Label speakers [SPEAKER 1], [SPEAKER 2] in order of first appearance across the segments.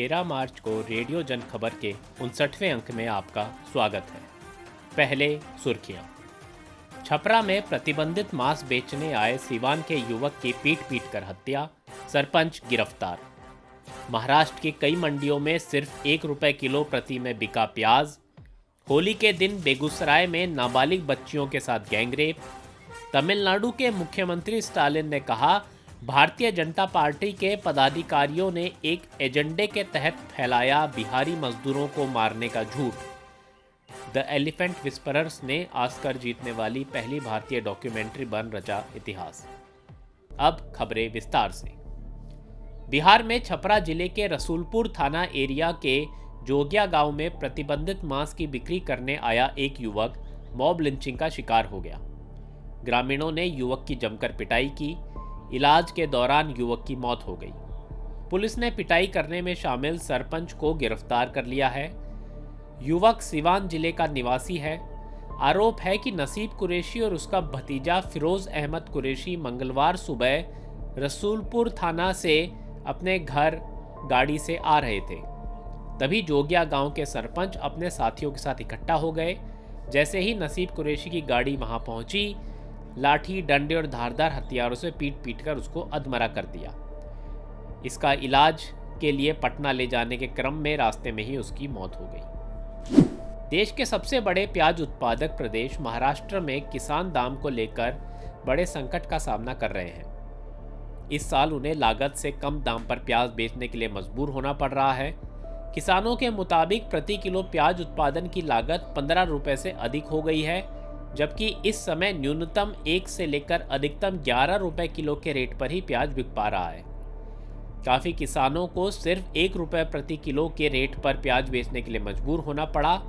[SPEAKER 1] 13 मार्च को रेडियो जन खबर के 59वें अंक में आपका स्वागत है। पहले सुर्खियां। छपरा में प्रतिबंधित मांस बेचने आए सीवान के युवक की पीट कर हत्या, सरपंच गिरफ्तार। महाराष्ट्र की कई मंडियों में सिर्फ ₹1 किलो प्रति में बिका प्याज। होली के दिन बेगूसराय में नाबालिग बच्चियों के साथ गैंगरेप। तमिलनाडु के मुख्यमंत्री स्टालिन ने कहा, भारतीय जनता पार्टी के पदाधिकारियों ने एक एजेंडे के तहत फैलाया बिहारी मजदूरों को मारने का झूठ। द एलिफेंट विस्परर्स ने ऑस्कर जीतने वाली पहली भारतीय डॉक्यूमेंट्री बन रचा इतिहास। अब खबरें विस्तार से। बिहार में छपरा जिले के रसूलपुर थाना एरिया के जोगिया गांव में प्रतिबंधित मांस की बिक्री करने आया एक युवक मॉब लिंचिंग का शिकार हो गया। ग्रामीणों ने युवक की जमकर पिटाई की। इलाज के दौरान युवक की मौत हो गई। पुलिस ने पिटाई करने में शामिल सरपंच को गिरफ्तार कर लिया है। युवक सिवान जिले का निवासी है। आरोप है कि नसीब कुरैशी और उसका भतीजा फिरोज अहमद कुरैशी मंगलवार सुबह रसूलपुर थाना से अपने घर गाड़ी से आ रहे थे। तभी जोगिया गांव के सरपंच अपने साथियों के साथ इकट्ठा हो गए। जैसे ही नसीब कुरैशी की गाड़ी वहां पहुंची, लाठी, डंडे और धारदार हथियारों से पीट कर उसको अधमरा कर दिया। इसका इलाज के लिए पटना ले जाने के क्रम में रास्ते में ही उसकी मौत हो गई। देश के सबसे बड़े प्याज उत्पादक प्रदेश महाराष्ट्र में किसान दाम को लेकर बड़े संकट का सामना कर रहे हैं। इस साल उन्हें लागत से कम दाम पर प्याज बेचने के लिए मजबूर होना पड़ रहा है। किसानों के मुताबिक प्रति किलो प्याज उत्पादन की लागत ₹15 से अधिक हो गई है, जबकि इस समय न्यूनतम 1 से लेकर अधिकतम ₹11 किलो के रेट पर ही प्याज बिक पा रहा है। काफ़ी किसानों को सिर्फ ₹1 प्रति किलो के रेट पर प्याज बेचने के लिए मजबूर होना पड़ा,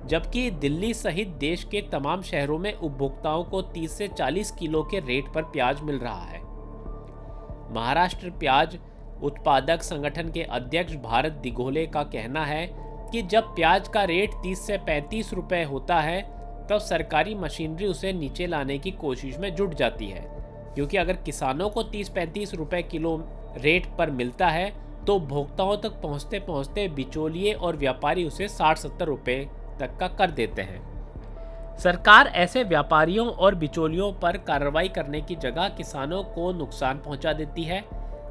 [SPEAKER 1] जबकि दिल्ली सहित देश के तमाम शहरों में उपभोक्ताओं को 30 से 40 किलो के रेट पर प्याज मिल रहा है। महाराष्ट्र प्याज उत्पादक संगठन के अध्यक्ष भारत दिघोले का कहना है कि जब प्याज का रेट 30 से ₹35 होता है, तब सरकारी मशीनरी उसे नीचे लाने की कोशिश में जुट जाती है, क्योंकि अगर किसानों को 30-35 किलो रेट पर मिलता है तो उपभोक्ताओं तक पहुंचते पहुंचते बिचौलिए और व्यापारी उसे 60-70 तक का कर देते हैं। सरकार ऐसे व्यापारियों और बिचौलियों पर कार्रवाई करने की जगह किसानों को नुकसान पहुंचा देती है।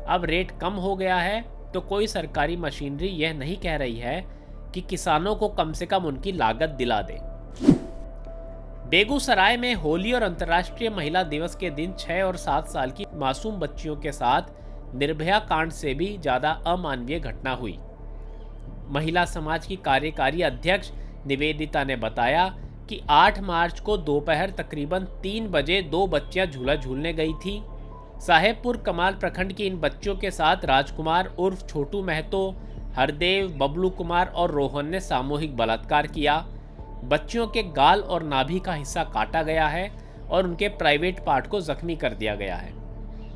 [SPEAKER 1] अब रेट कम हो गया है तो कोई सरकारी मशीनरी यह नहीं कह रही है कि किसानों को कम से कम उनकी लागत दिला दे। बेगूसराय में होली और अंतर्राष्ट्रीय महिला दिवस के दिन 6 और 7 साल की मासूम बच्चियों के साथ निर्भया कांड से भी ज्यादा अमानवीय घटना हुई। महिला समाज की कार्यकारी अध्यक्ष निवेदिता ने बताया कि 8 मार्च को दोपहर तकरीबन 3 बजे 2 बच्चियां झूला झूलने गई थी। साहेबपुर कमाल प्रखंड की इन बच्चियों के साथ राजकुमार उर्फ छोटू महतो, हरदेव, बबलू कुमार और रोहन ने सामूहिक बलात्कार किया। बच्चियों के गाल और नाभि का हिस्सा काटा गया है और उनके प्राइवेट पार्ट को जख्मी कर दिया गया है।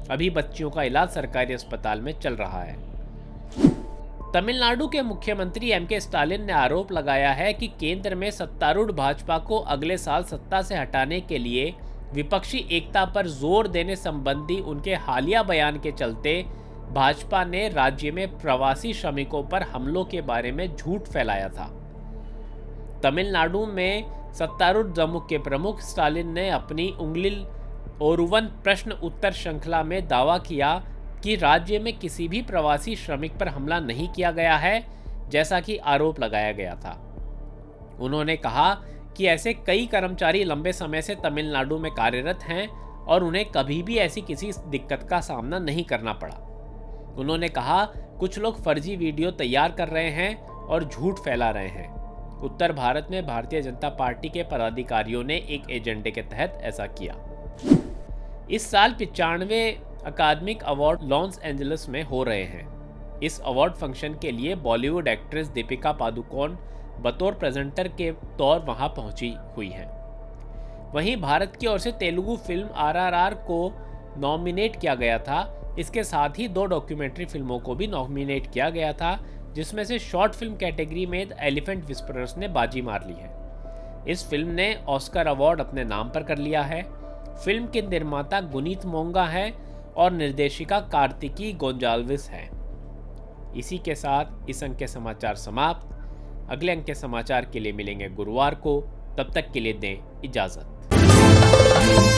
[SPEAKER 1] अभी बच्चियों का इलाज सरकारी अस्पताल में चल रहा है। तमिलनाडु के मुख्यमंत्री एम.के. स्टालिन ने आरोप लगाया है कि केंद्र में सत्तारूढ़ भाजपा को अगले साल सत्ता से हटाने के लिए विपक्षी एकता पर जोर देने संबंधी उनके हालिया बयान के चलते भाजपा ने राज्य में प्रवासी श्रमिकों पर हमलों के बारे में झूठ फैलाया था। तमिलनाडु में सत्तारूढ़ द्रमुक के प्रमुख स्टालिन ने अपनी उंगलिल ओरुवन प्रश्न उत्तर श्रृंखला में दावा किया कि राज्य में किसी भी प्रवासी श्रमिक पर हमला नहीं किया गया है, जैसा कि आरोप लगाया गया था। उन्होंने कहा कि ऐसे कई कर्मचारी लंबे समय से तमिलनाडु में कार्यरत हैं और उन्हें कभी भी ऐसी किसी दिक्कत का सामना नहीं करना पड़ा। उन्होंने कहा, कुछ लोग फर्जी वीडियो तैयार कर रहे हैं और झूठ फैला रहे हैं। उत्तर भारत में भारतीय जनता पार्टी के पदाधिकारियों ने एक एजेंडे के तहत ऐसा किया। इस साल 95वें अकादमिक अवार्ड लॉस एंजलिस में हो रहे हैं। इस अवार्ड फंक्शन के लिए बॉलीवुड एक्ट्रेस दीपिका पादुकोण बतौर प्रेजेंटर के तौर वहां पहुंची हुई हैं। वहीं भारत की ओर से तेलुगु फिल्म RRR को नॉमिनेट किया गया था। इसके साथ ही 2 डॉक्यूमेंट्री फिल्मों को भी नॉमिनेट किया गया था, जिसमें से शॉर्ट फिल्म कैटेगरी में द एलिफेंट विस्परर्स ने बाजी मार ली है। इस फिल्म ने ऑस्कर अवार्ड अपने नाम पर कर लिया है। फिल्म के निर्माता गुनीत मोंगा है और निर्देशिका कार्तिकी गोंजाल्विस है। इसी के साथ इस अंक के समाचार समाप्त। अगले अंक के समाचार के लिए मिलेंगे गुरुवार को। तब तक के लिए दें इजाज़त।